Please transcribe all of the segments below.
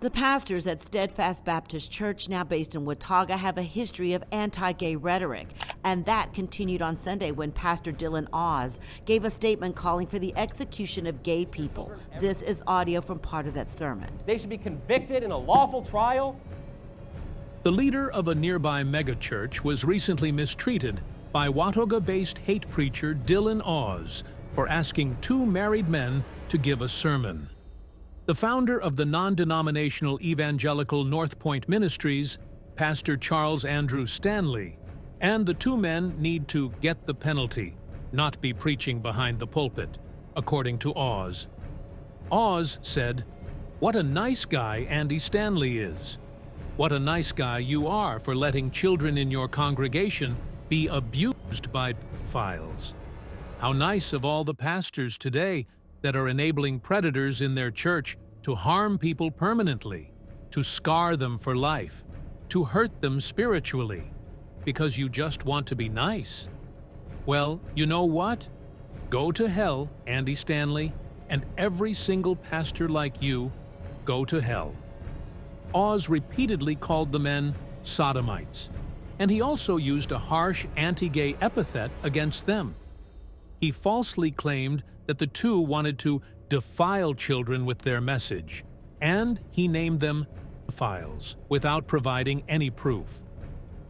The pastors at Steadfast Baptist Church, now based in Watauga, have a history of anti-gay rhetoric, and that continued on Sunday when Pastor Dillon gave a statement calling for the execution of gay people. This is audio from part of that sermon. They should be convicted in a lawful trial. The leader of a nearby megachurch was recently mistreated by Watauga-based hate preacher Dillon for asking two married men to give a sermon. The founder of the non-denominational evangelical North Point Ministries, Pastor Charles Andrew Stanley, and the two men need to get the penalty, not be preaching behind the pulpit, according to Oz. Oz said, "What a nice guy Andy Stanley is. What a nice guy you are for letting children in your congregation be abused by pedophiles. How nice of all the pastors today that are enabling predators in their church to harm people permanently, to scar them for life, to hurt them spiritually, because you just want to be nice. Well, you know what? Go to hell, Andy Stanley, and every single pastor like you, go to hell." Oz repeatedly called the men sodomites, and he also used a harsh anti-gay epithet against them. He falsely claimed that the two wanted to defile children with their message, and he named them pedophiles without providing any proof.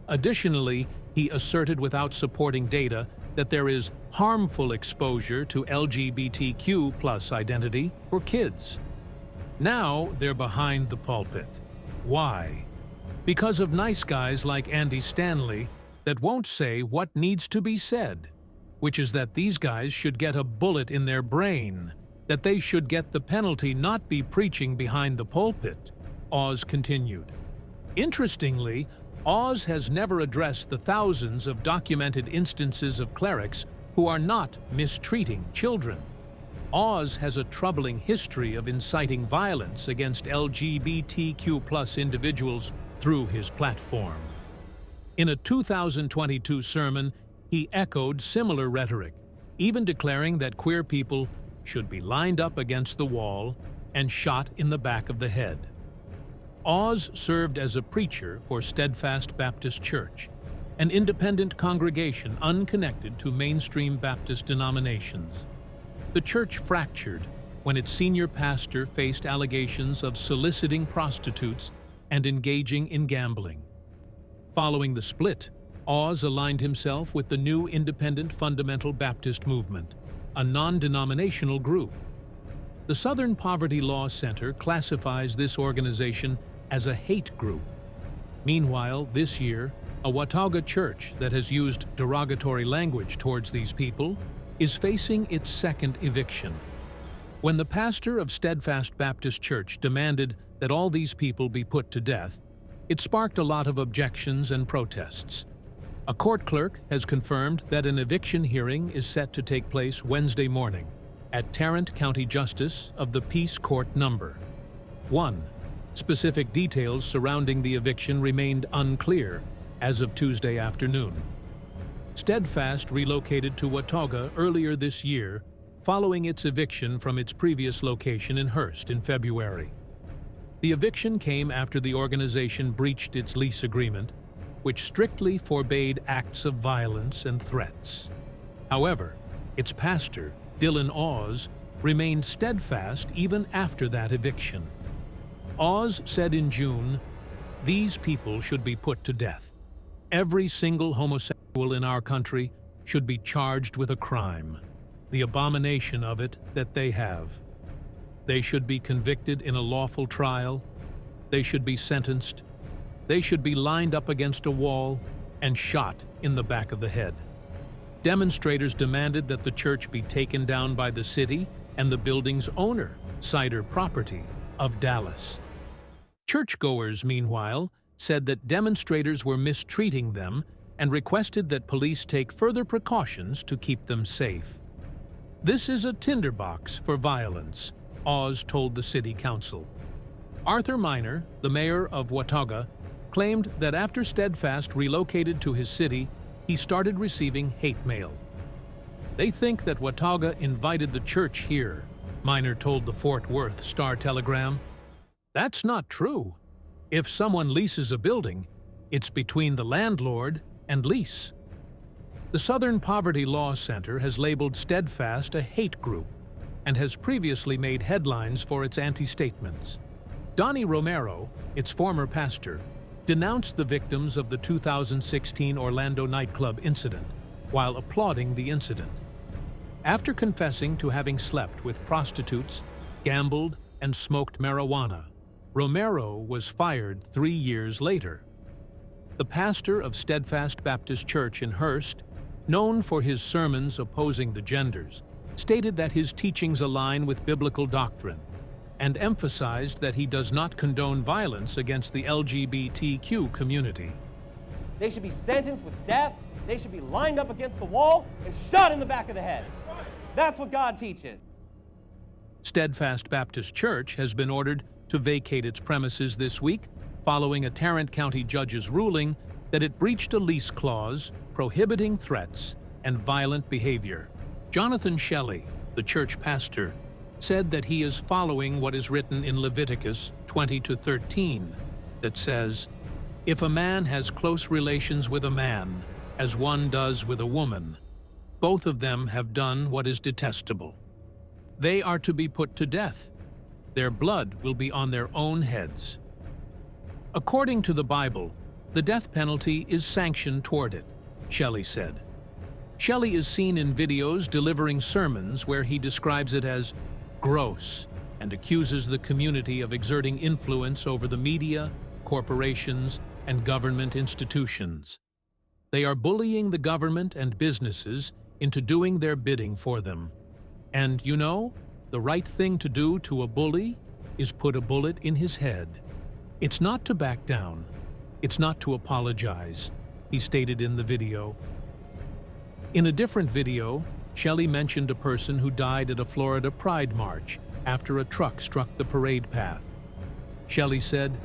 Additionally, he asserted without supporting data that there is harmful exposure to LGBTQ+ identity for kids. Now they're behind the pulpit. Why? Because of nice guys like Andy Stanley that won't say what needs to be said, which is that these guys should get a bullet in their brain, that they should get the penalty, not be preaching behind the pulpit, Oz continued. Interestingly, Oz has never addressed the thousands of documented instances of clerics who are not mistreating children. Oz has a troubling history of inciting violence against LGBTQ+ individuals through his platform. In a 2022 sermon, he echoed similar rhetoric, even declaring that queer people should be lined up against the wall and shot in the back of the head. Oz served as a preacher for Steadfast Baptist Church, an independent congregation unconnected to mainstream Baptist denominations. The church fractured when its senior pastor faced allegations of soliciting prostitutes and engaging in gambling. Following the split, Oz aligned himself with the new Independent Fundamental Baptist Movement, a non-denominational group. The Southern Poverty Law Center classifies this organization as a hate group. Meanwhile, this year, a Watauga church that has used derogatory language towards these people is facing its second eviction. When the pastor of Steadfast Baptist Church demanded that all these people be put to death, it sparked a lot of objections and protests. A court clerk has confirmed that an eviction hearing is set to take place Wednesday morning at Tarrant County Justice of the Peace Court No. 1. Specific details surrounding the eviction remained unclear as of Tuesday afternoon. Steadfast relocated to Watauga earlier this year following its eviction from its previous location in Hearst in February. The eviction came after the organization breached its lease agreement, which strictly forbade acts of violence and threats. However, its pastor, Dillon, remained steadfast even after that eviction. Oz said in June, "These people should be put to death. Every single homosexual in our country should be charged with a crime, the abomination of it that they have. They should be convicted in a lawful trial. They should be sentenced. They should be lined up against a wall and shot in the back of the head." Demonstrators demanded that the church be taken down by the city and the building's owner, Cider Property, of Dallas. Churchgoers, meanwhile, said that demonstrators were mistreating them and requested that police take further precautions to keep them safe. "This is a tinderbox for violence," Oz told the city council. Arthur Minor, the mayor of Watauga, claimed that after Steadfast relocated to his city, he started receiving hate mail. "They think that Watauga invited the church here," Minor told the Fort Worth Star-Telegram. That's not true. If someone leases a building, it's between the landlord and lease. The Southern Poverty Law Center has labeled Steadfast a hate group and has previously made headlines for its anti-statements. Donnie Romero, its former pastor, denounced the victims of the 2016 Orlando nightclub incident while applauding the incident. After confessing to having slept with prostitutes, gambled, and smoked marijuana, Romero was fired 3 years later. The pastor of Steadfast Baptist Church in Hurst, known for his sermons opposing the genders, stated that his teachings align with biblical doctrine and emphasized that he does not condone violence against the LGBTQ community. They should be sentenced with death. They should be lined up against the wall and shot in the back of the head. That's what God teaches. Steadfast Baptist Church has been ordered to vacate its premises this week following a Tarrant County judge's ruling that it breached a lease clause prohibiting threats and violent behavior. Jonathan Shelley, the church pastor, said that he is following what is written in Leviticus 20-13 that says, "If a man has close relations with a man, as one does with a woman, both of them have done what is detestable. They are to be put to death. Their blood will be on their own heads." According to the Bible, the death penalty is sanctioned toward it, Shelley said. Shelley is seen in videos delivering sermons where he describes it as gross and accuses the community of exerting influence over the media, corporations, and government institutions. They are bullying the government and businesses into doing their bidding for them. And, you know, the right thing to do to a bully is put a bullet in his head. It's not to back down. It's not to apologize, he stated in the video. In a different video, Shelley mentioned a person who died at a Florida Pride March after a truck struck the parade path. Shelley said,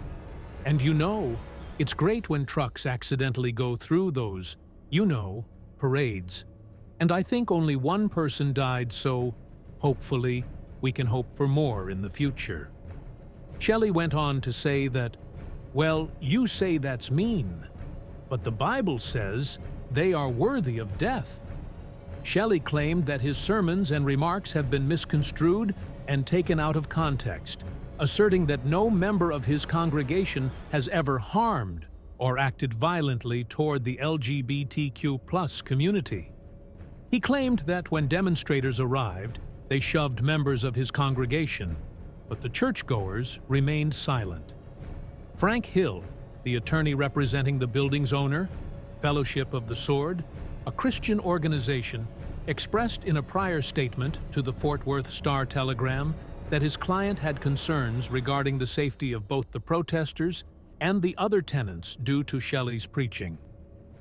"And you know, it's great when trucks accidentally go through those, parades. And I think only one person died, so hopefully we can hope for more in the future." Shelley went on to say that, "Well, you say that's mean, but the Bible says they are worthy of death." Shelley claimed that his sermons and remarks have been misconstrued and taken out of context, asserting that no member of his congregation has ever harmed or acted violently toward the LGBTQ+ community. He claimed that when demonstrators arrived, they shoved members of his congregation, but the churchgoers remained silent. Frank Hill, the attorney representing the building's owner, Fellowship of the Sword, a Christian organization, expressed in a prior statement to the Fort Worth Star-Telegram that his client had concerns regarding the safety of both the protesters and the other tenants due to Shelley's preaching.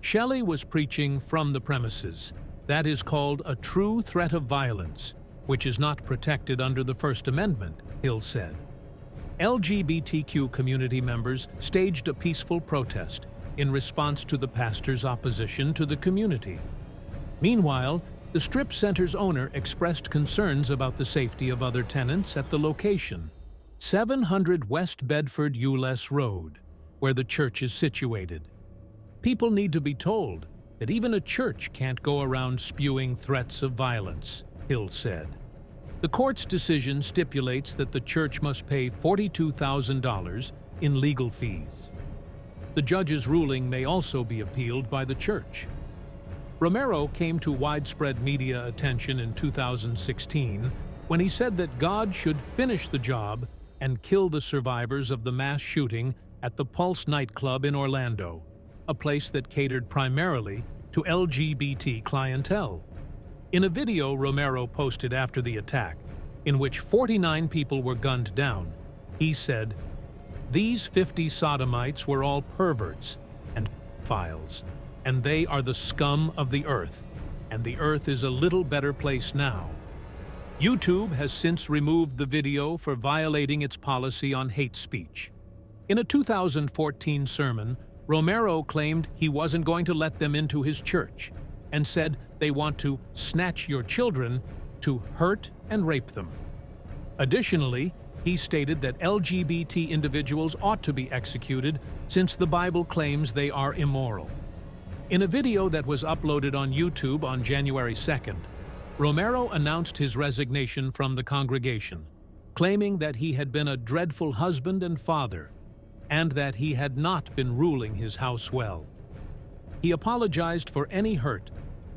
Shelley was preaching from the premises. That is called a true threat of violence, which is not protected under the First Amendment, Hill said. LGBTQ community members staged a peaceful protest in response to the pastor's opposition to the community. Meanwhile, the strip center's owner expressed concerns about the safety of other tenants at the location, 700 West Bedford Euless Road, where the church is situated. People need to be told that even a church can't go around spewing threats of violence, Hill said. The court's decision stipulates that the church must pay $42,000 in legal fees. The judge's ruling may also be appealed by the church. Romero came to widespread media attention in 2016 when he said that God should finish the job and kill the survivors of the mass shooting at the Pulse nightclub in Orlando, a place that catered primarily to LGBT clientele. In a video Romero posted after the attack, in which 49 people were gunned down, he said, "These 50 sodomites were all perverts and pedophiles, and they are the scum of the earth, and the earth is a little better place now." YouTube has since removed the video for violating its policy on hate speech. In a 2014 sermon, Romero claimed he wasn't going to let them into his church and said they want to snatch your children, to hurt and rape them. Additionally, He stated that LGBT individuals ought to be executed since the Bible claims they are immoral. In a video that was uploaded on YouTube on January 2nd, Romero announced his resignation from the congregation, claiming that he had been a dreadful husband and father, and that he had not been ruling his house well. He apologized for any hurt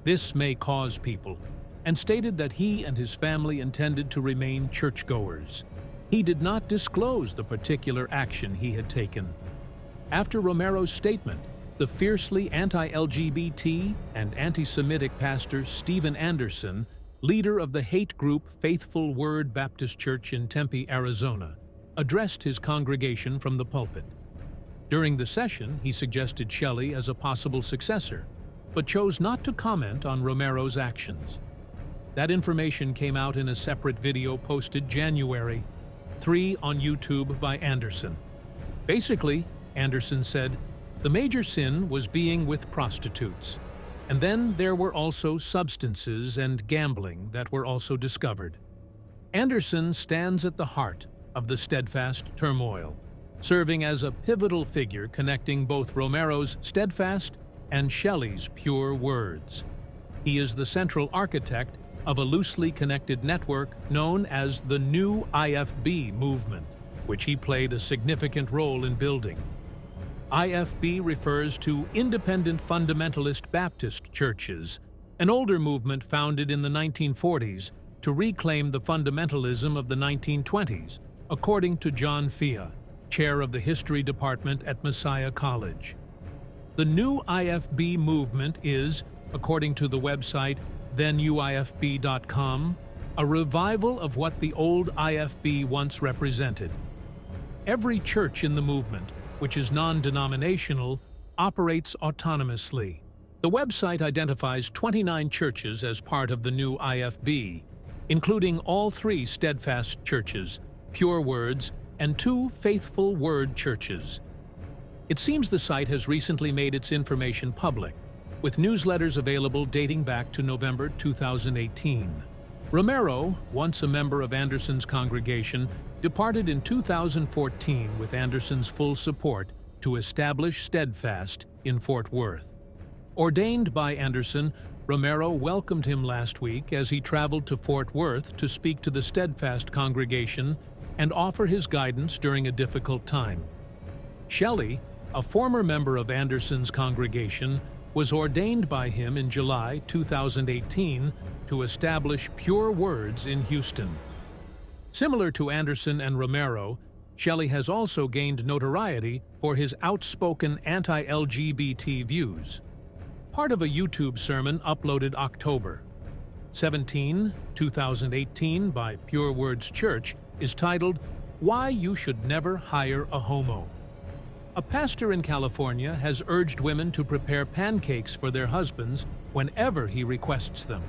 this may cause people, and stated that he and his family intended to remain churchgoers. He did not disclose the particular action he had taken. After Romero's statement, the fiercely anti-LGBT and anti-Semitic pastor Stephen Anderson, leader of the hate group Faithful Word Baptist Church in Tempe, Arizona, addressed his congregation from the pulpit. During the session, he suggested Shelley as a possible successor, but chose not to comment on Romero's actions. That information came out in a separate video posted January 3 on YouTube by Anderson. Basically, Anderson said, the major sin was being with prostitutes, and then there were also substances and gambling that were also discovered. Anderson stands at the heart of the steadfast turmoil, serving as a pivotal figure connecting both Romero's steadfast and Shelley's pure words. He is the central architect of a loosely connected network known as the New IFB movement, which he played a significant role in building. IFB refers to Independent Fundamentalist Baptist Churches, an older movement founded in the 1940s to reclaim the fundamentalism of the 1920s, according to John Fia, chair of the History Department at Messiah College. The New IFB movement is, according to the website thenuifb.com, a revival of what the old IFB once represented. Every church in the movement, which is non-denominational, operates autonomously. The website identifies 29 churches as part of the New IFB, including all 3 steadfast churches, Pure Words, and 2 Faithful Word churches. It seems the site has recently made its information public, with newsletters available dating back to November 2018. Romero, once a member of Anderson's congregation, departed in 2014 with Anderson's full support to establish Steadfast in Fort Worth. Ordained by Anderson, Romero welcomed him last week as he traveled to Fort Worth to speak to the Steadfast congregation and offer his guidance during a difficult time. Shelley, a former member of Anderson's congregation, was ordained by him in July 2018 to establish Pure Words in Houston. Similar to Anderson and Romero, Shelley has also gained notoriety for his outspoken anti-LGBT views. Part of a YouTube sermon uploaded October 17, 2018 by Pure Words Church is titled, Why You Should Never Hire a Homo. A pastor in California has urged women to prepare pancakes for their husbands whenever he requests them.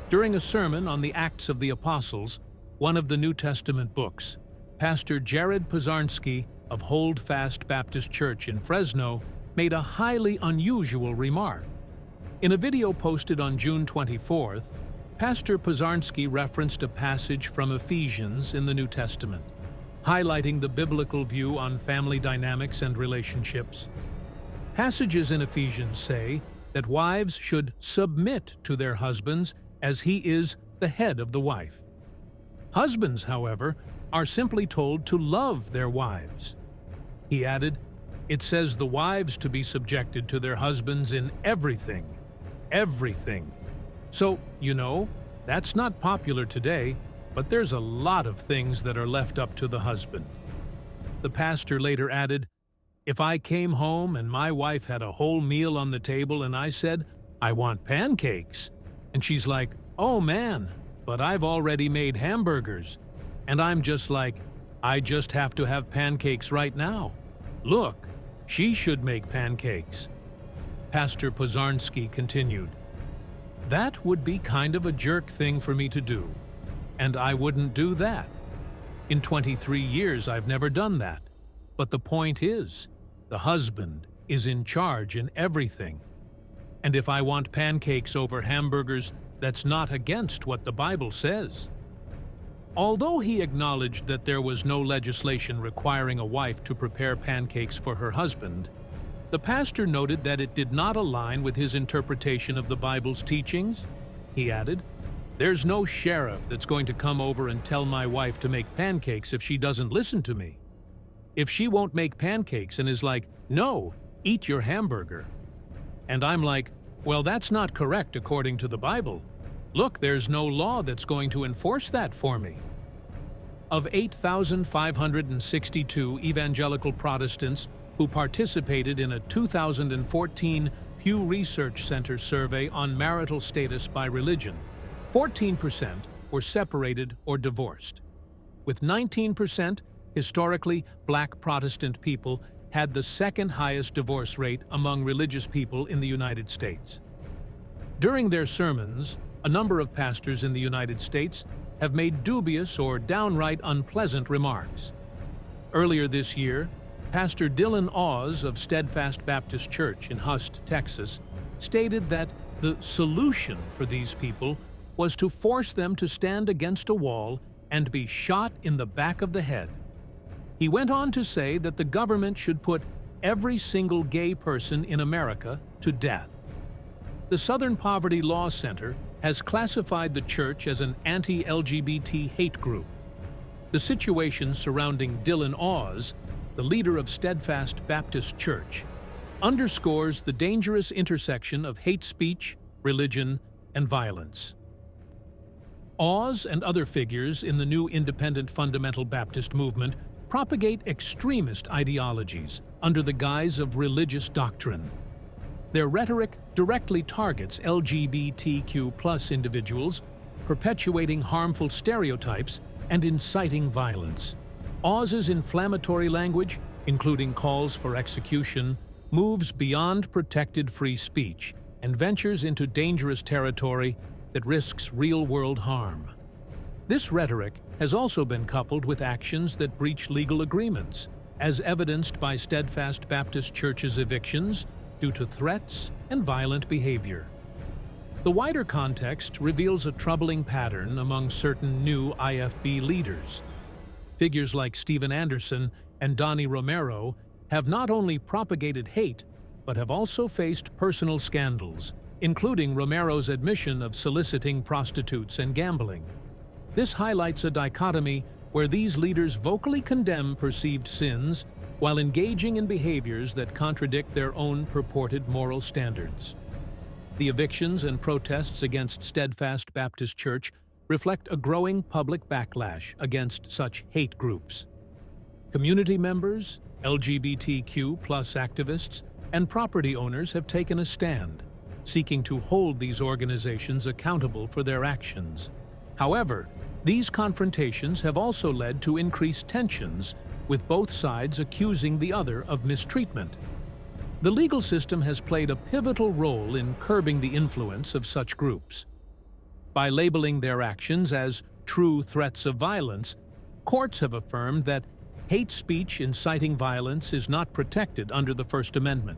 During a sermon on the Acts of the Apostles, one of the New Testament books, Pastor Jared Pozarnski of Hold Fast Baptist Church in Fresno made a highly unusual remark. In a video posted on June 24th, Pastor Pozarnski referenced a passage from Ephesians in the New Testament, highlighting the biblical view on family dynamics and relationships. Passages in Ephesians say that wives should submit to their husbands as he is the head of the wife. Husbands, however, are simply told to love their wives. He added, it says the wives to be subjected to their husbands in everything. Everything. So, that's not popular today, but there's a lot of things that are left up to the husband. The pastor later added, if I came home and my wife had a whole meal on the table and I said, I want pancakes, and she's like, oh man, but I've already made hamburgers. And I'm just like, I just have to have pancakes right now. Look, she should make pancakes. Pastor Pozarnski continued, that would be kind of a jerk thing for me to do, and I wouldn't do that. In 23 years, I've never done that. But the point is, the husband is in charge in everything. And if I want pancakes over hamburgers, that's not against what the Bible says. Although he acknowledged that there was no legislation requiring a wife to prepare pancakes for her husband, the pastor noted that it did not align with his interpretation of the Bible's teachings. He added, "There's no sheriff that's going to come over and tell my wife to make pancakes if she doesn't listen to me. If she won't make pancakes and is like, 'No, eat your hamburger.' And I'm like, 'Well, that's not correct according to the Bible. Look, there's no law that's going to enforce that for me.'" Of 8,562 evangelical Protestants who participated in a 2014 Pew Research Center survey on marital status by religion, 14% were separated or divorced. With 19%, historically Black Protestant people had the second highest divorce rate among religious people in the United States. During their sermons, a number of pastors in the United States have made dubious or downright unpleasant remarks. Earlier this year, Pastor Dillon of Steadfast Baptist Church in Hust, Texas, stated that the solution for these people was to force them to stand against a wall and be shot in the back of the head. He went on to say that the government should put every single gay person in America to death. The Southern Poverty Law Center has classified the church as an anti-LGBT hate group. The situation surrounding Dillon, the leader of Steadfast Baptist Church, underscores the dangerous intersection of hate speech, religion, and violence. Oz and other figures in the new independent fundamental Baptist movement propagate extremist ideologies under the guise of religious doctrine. Their rhetoric directly targets LGBTQ+ individuals, perpetuating harmful stereotypes and inciting violence. Oz's inflammatory language, including calls for execution, moves beyond protected free speech and ventures into dangerous territory that risks real-world harm. This rhetoric has also been coupled with actions that breach legal agreements, as evidenced by Steadfast Baptist Church's evictions due to threats and violent behavior. The wider context reveals a troubling pattern among certain new IFB leaders. Figures like Steven Anderson and Donnie Romero have not only propagated hate, but have also faced personal scandals, including Romero's admission of soliciting prostitutes and gambling. This highlights a dichotomy where these leaders vocally condemn perceived sins while engaging in behaviors that contradict their own purported moral standards. The evictions and protests against Steadfast Baptist Church reflect a growing public backlash against such hate groups. Community members, LGBTQ+ activists, and property owners have taken a stand, seeking to hold these organizations accountable for their actions. However, these confrontations have also led to increased tensions, with both sides accusing the other of mistreatment. The legal system has played a pivotal role in curbing the influence of such groups. By labeling their actions as true threats of violence, courts have affirmed that hate speech inciting violence is not protected under the First Amendment.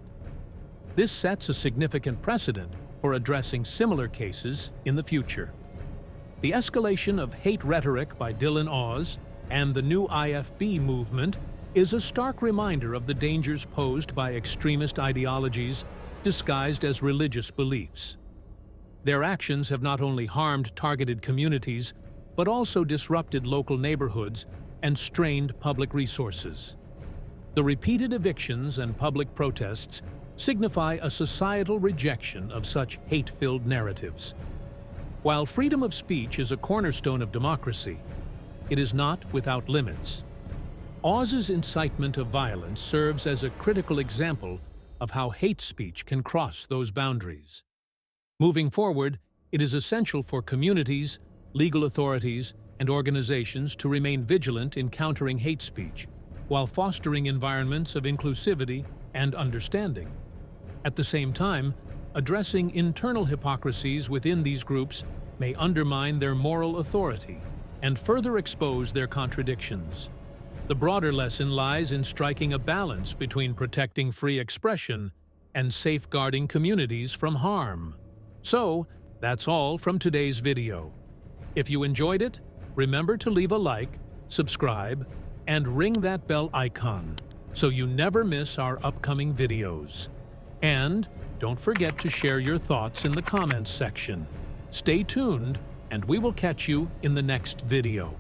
This sets a significant precedent for addressing similar cases in the future. The escalation of hate rhetoric by Dillon and the new IFB movement is a stark reminder of the dangers posed by extremist ideologies disguised as religious beliefs. Their actions have not only harmed targeted communities, but also disrupted local neighborhoods and strained public resources. The repeated evictions and public protests signify a societal rejection of such hate-filled narratives. While freedom of speech is a cornerstone of democracy, it is not without limits. Oz's incitement of violence serves as a critical example of how hate speech can cross those boundaries. Moving forward, it is essential for communities, legal authorities, and organizations to remain vigilant in countering hate speech, while fostering environments of inclusivity and understanding. At the same time, addressing internal hypocrisies within these groups may undermine their moral authority and further expose their contradictions. The broader lesson lies in striking a balance between protecting free expression and safeguarding communities from harm. So, that's all from today's video. If you enjoyed it, Remember to leave a like, subscribe, and ring that bell icon so you never miss our upcoming videos. And don't forget to share your thoughts in the comments section. Stay tuned, and we will catch you in the next video.